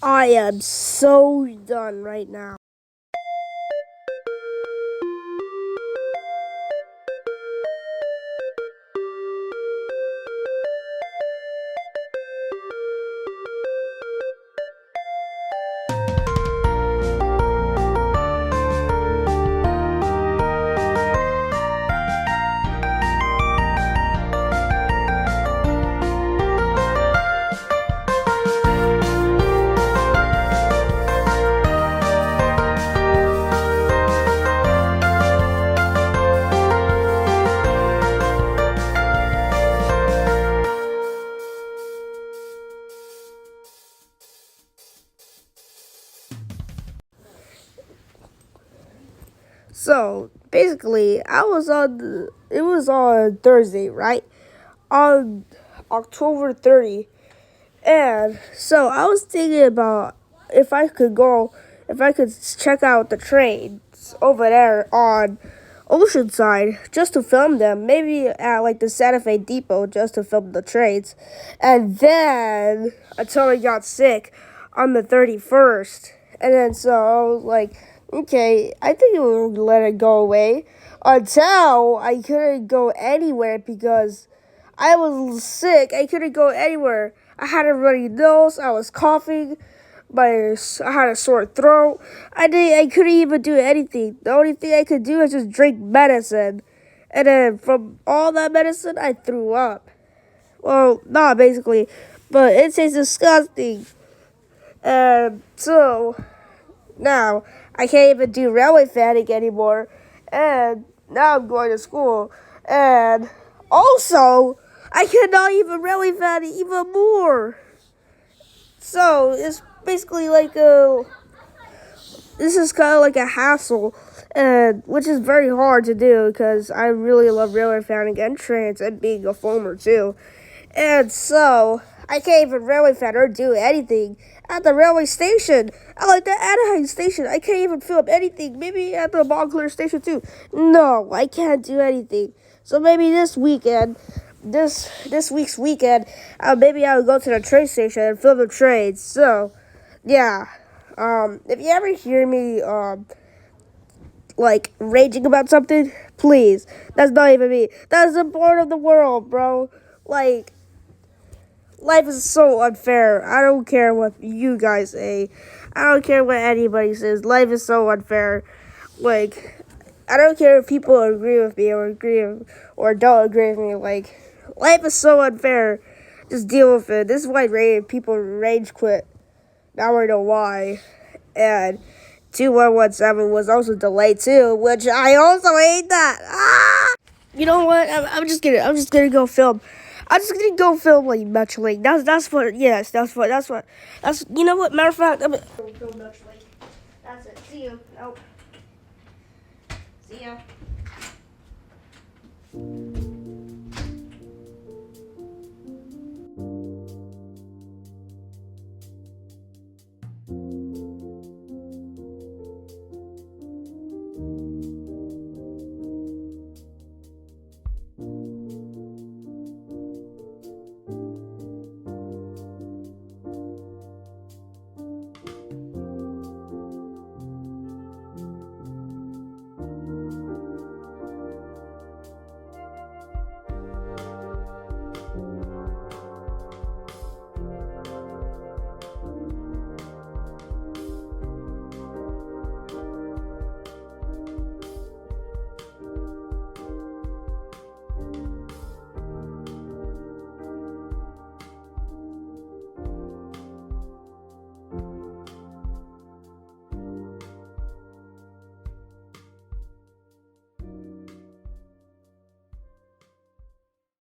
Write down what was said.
I am so done right now. So basically, it was on Thursday, right? On October 30. And so I was thinking about if I could go, if I could check out the trains over there on Oceanside just to film them. Maybe at like the Santa Fe Depot just to film the trains. And then until I got sick on the 31st. And then so I was like, okay, I think it would let it go away until I couldn't go anywhere because I was sick. I couldn't go anywhere. I had a runny nose. I was coughing. I had a sore throat. I couldn't even do anything. The only thing I could do is just drink medicine. And then from all that medicine, I threw up. Well, not basically, but it tastes disgusting. And so now I can't even do railway fanning anymore. And now I'm going to school. And also, I cannot even railway fan even more. So it's basically like this is kind of like a hassle, and which is very hard to do because I really love railway fanning and trains and being a farmer too. And so I can't even railway fan or do anything at the railway station. I like the Anaheim station. I can't even film anything. Maybe at the Montclair station too. No, I can't do anything. So maybe this weekend, this week's weekend, maybe I'll go to the train station and film the trains. So, yeah. If you ever hear me like raging about something, please. That's not even me. That's the part of the world, bro. Like, life is so unfair. I don't care what you guys say. I don't care what anybody says. Life is so unfair. Like, I don't care if people agree with me or don't agree with me. Like, life is so unfair. Just deal with it. This is why people rage quit. Now I know why. And 2117 was also delayed too, which I also hate that. Ah! You know what? I'm just gonna go film. I'm just gonna go film like Metrolink. That's what. Yes, that's. You know what? Matter of fact, I'm gonna go film Metrolink. That's it. See you. Nope. See ya.